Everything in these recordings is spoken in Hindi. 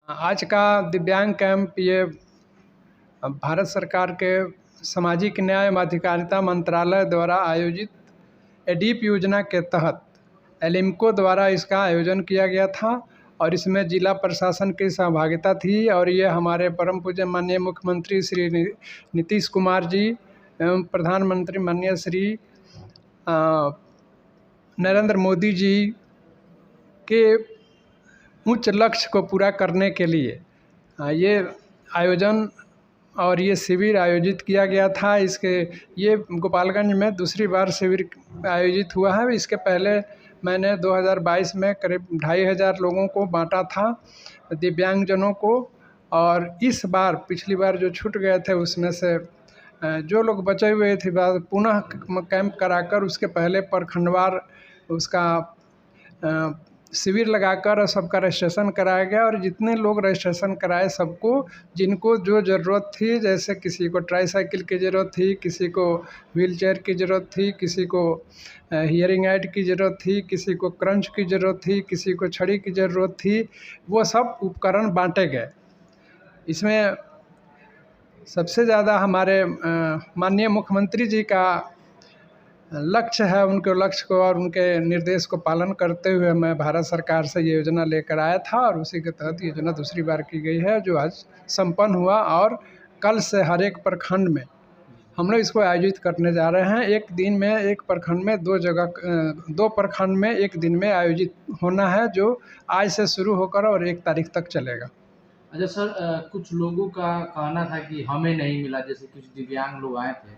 आज का दिव्यांग कैंप ये भारत सरकार के सामाजिक न्याय एवं अधिकारिता मंत्रालय द्वारा आयोजित एडीप योजना के तहत एलिम्को द्वारा इसका आयोजन किया गया था और इसमें जिला प्रशासन की सहभागिता थी। और ये हमारे परम पूज्य माननीय मुख्यमंत्री श्री नीतीश कुमार जी एवं प्रधानमंत्री माननीय श्री नरेंद्र मोदी जी के उच्च लक्ष्य को पूरा करने के लिए ये आयोजन और ये शिविर आयोजित किया गया था। ये गोपालगंज में दूसरी बार शिविर आयोजित हुआ है। इसके पहले मैंने 2022 में करीब 2500 लोगों को बांटा था, दिव्यांगजनों को। और इस बार पिछली बार जो छूट गए थे उसमें से जो लोग बचे हुए थे पुनः कैंप कराकर उसके पहले प्रखंडवार उसका शिविर लगाकर सबका रजिस्ट्रेशन कराया गया। और जितने लोग रजिस्ट्रेशन कराए सबको जिनको जो ज़रूरत थी, जैसे किसी को ट्राईसाइकिल की ज़रूरत थी, किसी को व्हीलचेयर की ज़रूरत थी, किसी को हियरिंग एड की ज़रूरत थी, किसी को क्रंच की ज़रूरत थी, किसी को छड़ी की ज़रूरत थी, वो सब उपकरण बांटे गए। इसमें सबसे ज़्यादा हमारे माननीय मुख्यमंत्री जी का लक्ष्य है। उनके लक्ष्य को और उनके निर्देश को पालन करते हुए मैं भारत सरकार से ये योजना लेकर आया था और उसी के तहत ये योजना दूसरी बार की गई है, जो आज संपन्न हुआ। और कल से हर एक प्रखंड में हम लोग इसको आयोजित करने जा रहे हैं। एक दिन में एक प्रखंड में दो प्रखंड में एक दिन में आयोजित होना है, जो आज से शुरू होकर और 1 तारीख तक चलेगा। अच्छा सर, कुछ लोगों का कहना था कि हमें नहीं मिला, जैसे कुछ दिव्यांग लोग आए थे,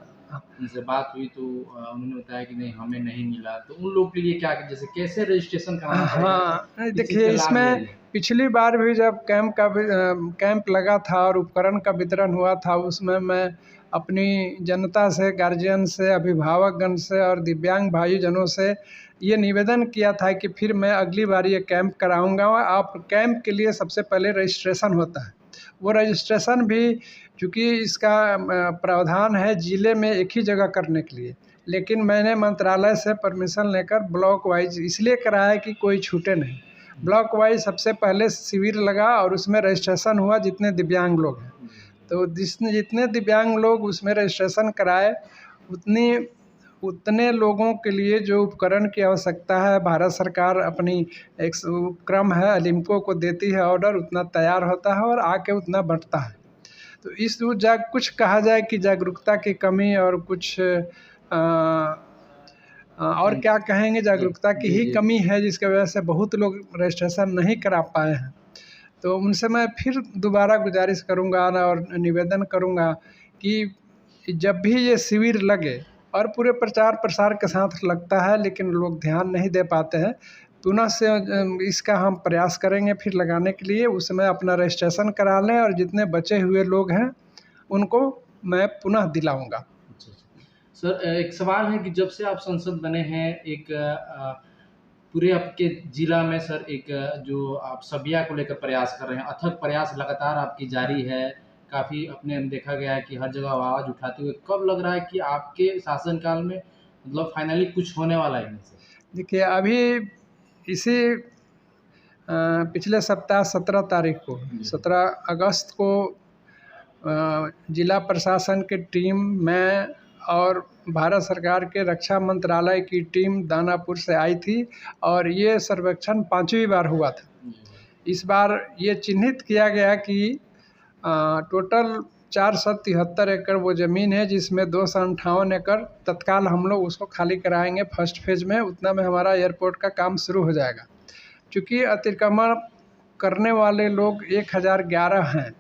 उनसे बात हुई तो उन्होंने बताया कि नहीं हमें नहीं मिला। तो उन लोग के लिए क्या, जैसे कैसे रजिस्ट्रेशन कराना पड़ेगा? हाँ, देखिए इसमें पिछली बार भी जब कैंप लगा था और उपकरण का वितरण हुआ था, उसमें मैं अपनी जनता से, गार्जियन से, अभिभावकगण से और दिव्यांग भाईजनों से ये निवेदन किया था कि फिर मैं अगली बार ये कैंप कराऊंगा। आप कैंप के लिए सबसे पहले रजिस्ट्रेशन होता है। वो रजिस्ट्रेशन भी चूँकि इसका प्रावधान है ज़िले में एक ही जगह करने के लिए, लेकिन मैंने मंत्रालय से परमिशन लेकर ब्लॉक वाइज इसलिए कराया कि कोई छूटे नहीं। ब्लॉक वाइज सबसे पहले शिविर लगा और उसमें रजिस्ट्रेशन हुआ जितने दिव्यांग लोग हैं। तो जितने दिव्यांग लोग उसमें रजिस्ट्रेशन कराए, उतने लोगों के लिए जो उपकरण की आवश्यकता है, भारत सरकार अपनी एक उपक्रम है एलिम्को को देती है ऑर्डर, उतना तैयार होता है और आके उतना बंटता है। तो इस कुछ कहा जाए कि जागरूकता की कमी और कुछ और क्या कहेंगे, जागरूकता की ही कमी है, जिसकी वजह से बहुत लोग रजिस्ट्रेशन नहीं करा पाए हैं। तो उनसे मैं फिर दोबारा गुजारिश करूंगा और निवेदन करूंगा कि जब भी ये शिविर लगे, और पूरे प्रचार प्रसार के साथ लगता है लेकिन लोग ध्यान नहीं दे पाते हैं, पुनः से इसका हम प्रयास करेंगे फिर लगाने के लिए। उसमें अपना रजिस्ट्रेशन करा लें और जितने बचे हुए लोग हैं उनको मैं पुनः दिलाऊंगा। सर, एक सवाल है कि जब से आप सांसद बने हैं, एक पूरे आपके जिला में सर एक जो आप सबिया को लेकर प्रयास कर रहे हैं, अथक प्रयास लगातार आपकी जारी है। काफ़ी अपने देखा गया है कि हर जगह आवाज़ उठाते हुए, कब लग रहा है कि आपके शासनकाल में मतलब फाइनली कुछ होने वाला है इनसे? देखिए अभी इसी पिछले सप्ताह 17 तारीख को 17 अगस्त को जिला प्रशासन की टीम, मैं और भारत सरकार के रक्षा मंत्रालय की टीम दानापुर से आई थी और ये सर्वेक्षण 5वीं बार हुआ था। इस बार ये चिन्हित किया गया कि टोटल 473 एकड़ वो ज़मीन है, जिसमें 258 एकड़ तत्काल हम लोग उसको खाली कराएंगे फर्स्ट फेज में। उतना में हमारा एयरपोर्ट का काम शुरू हो जाएगा। चूँकि अतिक्रमण करने वाले लोग 1011 हैं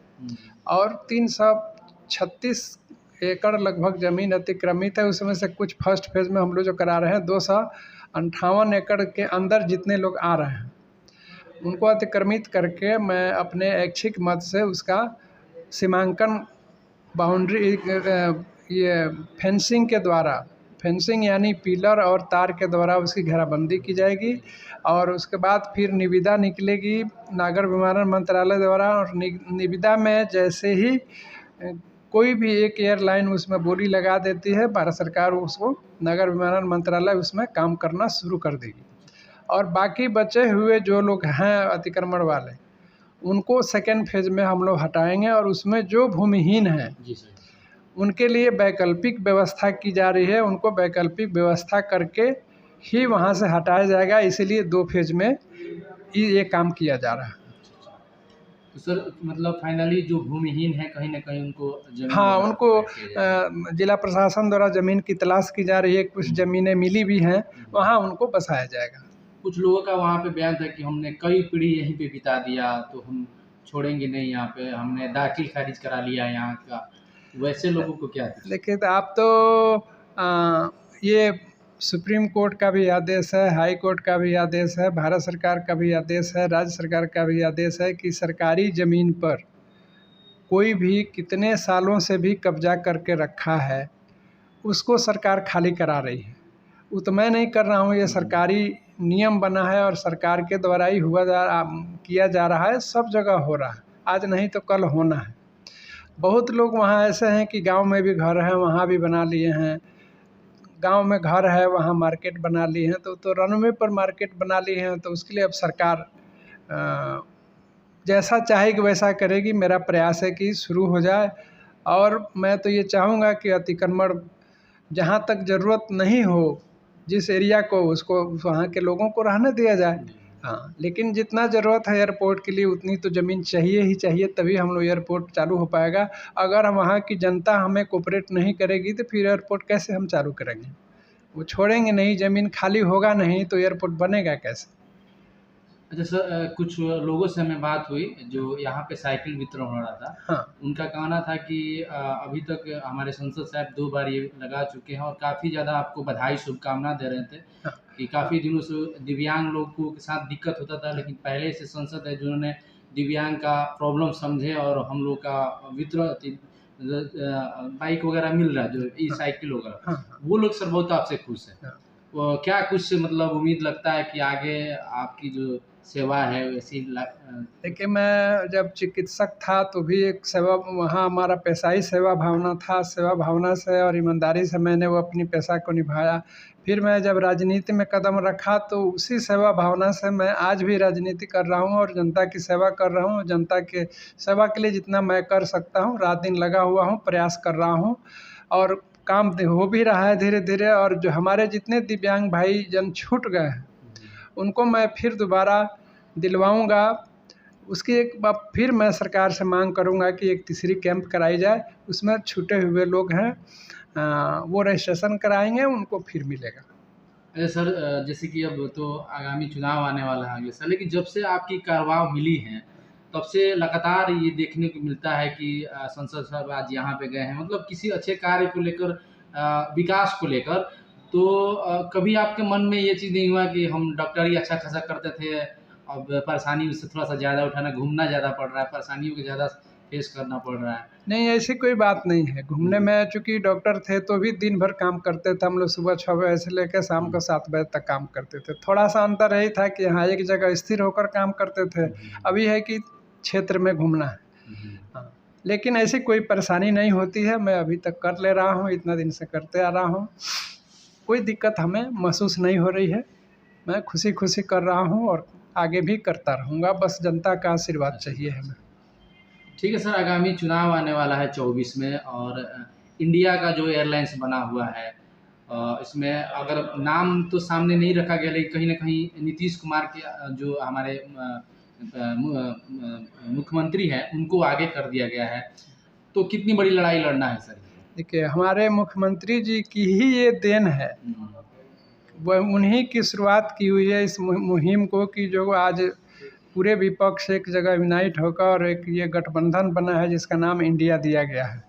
और 336 एकड़ लगभग ज़मीन अतिक्रमित है। उसमें से कुछ फर्स्ट फेज में हम लोग जो करा रहे हैं, 258 एकड़ के अंदर जितने लोग आ रहे हैं उनको अतिक्रमित करके मैं अपने ऐच्छिक मत से उसका सीमांकन, बाउंड्री, ये फेंसिंग के द्वारा, फेंसिंग यानी पिलर और तार के द्वारा उसकी घेराबंदी की जाएगी। और उसके बाद फिर निविदा निकलेगी नागर विमानन मंत्रालय द्वारा। और निविदा में जैसे ही कोई भी एक एयरलाइन उसमें बोली लगा देती है, भारत सरकार उसको, नागर विमानन मंत्रालय उसमें काम करना शुरू कर देगी। और बाकी बचे हुए जो लोग हैं अतिक्रमण वाले, उनको सेकेंड फेज में हम लोग हटाएंगे और उसमें जो भूमिहीन हैं जी सर। उनके लिए वैकल्पिक व्यवस्था की जा रही है, उनको वैकल्पिक व्यवस्था करके ही वहाँ से हटाया जाएगा। इसीलिए 2 फेज में ये काम किया जा रहा है। तो सर मतलब फाइनली जो भूमिहीन है कहीं न कहीं उनको ज़मीन हाँ, वगैरह उनको प्रोवाइड किया जाएगा। जिला प्रशासन द्वारा ज़मीन की तलाश की जा रही है, कुछ ज़मीनें मिली भी हैं, वहाँ उनको बसाया जाएगा। कुछ लोगों का वहाँ पे बयान था कि हमने कई पीढ़ी यहीं पे बिता दिया, तो हम छोड़ेंगे नहीं यहाँ पे, हमने दाखिल खारिज करा लिया यहाँ का। वैसे लोगों को क्या दीजिए? देखिए, तो आप तो ये सुप्रीम कोर्ट का भी आदेश है, हाई कोर्ट का भी आदेश है, भारत सरकार का भी आदेश है, राज्य सरकार का भी आदेश है कि सरकारी ज़मीन पर कोई भी कितने सालों से भी कब्जा करके रखा है, उसको सरकार खाली करा रही है। वो तो मैं नहीं कर रहा हूँ, ये सरकारी नियम बना है और सरकार के द्वारा ही किया जा रहा है, सब जगह हो रहा है, आज नहीं तो कल होना है। बहुत लोग वहाँ ऐसे हैं कि गांव में भी घर है, वहाँ भी बना लिए हैं, गांव में घर है वहाँ मार्केट बना लिए हैं, तो रनवे पर मार्केट बना लिए हैं। तो उसके लिए अब सरकार जैसा चाहेगी वैसा करेगी। मेरा प्रयास है कि शुरू हो जाए, और मैं तो ये चाहूँगा कि अतिक्रमण जहाँ तक ज़रूरत नहीं हो, जिस एरिया को, उसको वहाँ के लोगों को रहने दिया जाए। हाँ, लेकिन जितना ज़रूरत है एयरपोर्ट के लिए उतनी तो ज़मीन चाहिए ही चाहिए, तभी हम लोग एयरपोर्ट चालू हो पाएगा। अगर हम वहाँ की जनता हमें कोऑपरेट नहीं करेगी तो फिर एयरपोर्ट कैसे हम चालू करेंगे? वो छोड़ेंगे नहीं, ज़मीन खाली होगा नहीं तो एयरपोर्ट बनेगा कैसे? अच्छा सर, कुछ लोगों से हमें बात हुई जो यहाँ पे साइकिल वितरण हो रहा था। हाँ, उनका कहना था कि अभी तक हमारे संसद साहब 2 बार ये लगा चुके हैं और काफ़ी ज़्यादा आपको बधाई शुभकामना दे रहे थे हाँ, कि काफ़ी दिनों से दिव्यांग लोगों के साथ दिक्कत होता था, लेकिन पहले से संसद है जिन्होंने दिव्यांग का प्रॉब्लम समझे और हम लोग का वितरण बाइक वगैरह मिल रहा है, जो ई साइकिल वगैरह, हाँ, हाँ, वो लोग सर बहुत आपसे खुश हैं। हाँ। वो क्या कुछ मतलब उम्मीद लगता है कि आगे आपकी जो सेवा है वैसी देखिए, मैं जब चिकित्सक था तो भी एक सेवा, वहाँ हमारा पेशा ही सेवा भावना था। सेवा भावना से और ईमानदारी से मैंने वो अपनी पेशा को निभाया। फिर मैं जब राजनीति में कदम रखा तो उसी सेवा भावना से मैं आज भी राजनीति कर रहा हूँ और जनता की सेवा कर रहा हूँ। जनता के सेवा के लिए जितना मैं कर सकता हूँ, रात दिन लगा हुआ हूँ, प्रयास कर रहा हूँ, और काम हो भी रहा है धीरे धीरे। और जो हमारे जितने दिव्यांग भाई जन छूट गए हैं उनको मैं फिर दोबारा दिलवाऊंगा। उसकी एक बार फिर मैं सरकार से मांग करूंगा कि एक तीसरी कैंप कराई जाए, उसमें छूटे हुए लोग हैं, वो रजिस्ट्रेशन कराएंगे, उनको फिर मिलेगा। अच्छा सर, जैसे कि अब तो आगामी चुनाव आने वाला है अगले साल, लेकिन जब से आपकी कार्रवाई मिली है तब से लगातार ये देखने को मिलता है कि संसद साहब आज यहाँ पे गए हैं, मतलब किसी अच्छे कार्य को लेकर, विकास को लेकर। तो कभी आपके मन में ये चीज़ नहीं हुआ कि हम डॉक्टरी अच्छा खासा करते थे, अब परेशानी उससे थोड़ा सा ज़्यादा उठाना, घूमना ज़्यादा पड़ रहा है, परेशानियों को ज़्यादा फेस करना पड़ रहा है? नहीं, ऐसी कोई बात नहीं है। घूमने में चूँकि डॉक्टर थे तो भी दिन भर काम करते थे। हम लोग सुबह 6 बजे से लेकर शाम को 7 बजे तक काम करते थे। थोड़ा-सा अंतर यही था कि हाँ, एक जगह स्थिर होकर काम करते थे। अभी है कि क्षेत्र में घूमना है। हाँ, लेकिन ऐसी कोई परेशानी नहीं होती है। मैं अभी तक कर ले रहा हूँ, इतना दिन से करते आ रहा हूँ। कोई दिक्कत हमें महसूस नहीं हो रही है। मैं खुशी-खुशी कर रहा हूँ और आगे भी करता रहूँगा। बस जनता का आशीर्वाद चाहिए हमें। ठीक है सर, आगामी चुनाव आने वाला है 24 में, और इंडिया का जो एयरलाइंस बना हुआ है, इसमें अगर नाम तो सामने नहीं रखा गया, लेकिन कहीं न कहीं नीतीश कुमार के जो हमारे मुख्यमंत्री हैं, उनको आगे कर दिया गया है। तो कितनी बड़ी लड़ाई लड़ना है सर? देखिए, हमारे मुख्यमंत्री जी की ही ये देन है। वह उन्हीं की शुरुआत की हुई है इस मुहिम को, कि जो आज पूरे विपक्ष एक जगह यूनाइट होकर और एक ये गठबंधन बना है जिसका नाम इंडिया दिया गया है।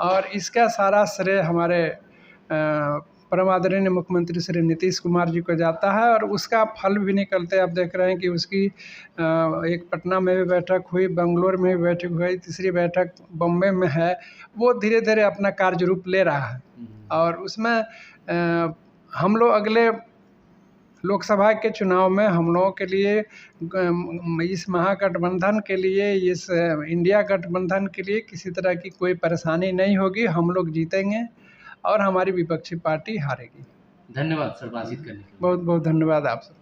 और इसका सारा श्रेय हमारे परम आदरणीय मुख्यमंत्री श्री नीतीश कुमार जी को जाता है, और उसका फल भी निकलते आप देख रहे हैं कि उसकी एक पटना में भी बैठक हुई, बेंगलोर में भी बैठक हुई, तीसरी बैठक बम्बई में है। वो धीरे धीरे अपना कार्य रूप ले रहा है, और उसमें हम लोग अगले लोकसभा के चुनाव में हम लोगों के लिए, इस महागठबंधन के लिए, इस इंडिया गठबंधन के लिए किसी तरह की कोई परेशानी नहीं होगी। हम लोग जीतेंगे और हमारी विपक्षी पार्टी हारेगी। धन्यवाद सर बातचीत करने के लिए। बहुत बहुत धन्यवाद आप सब।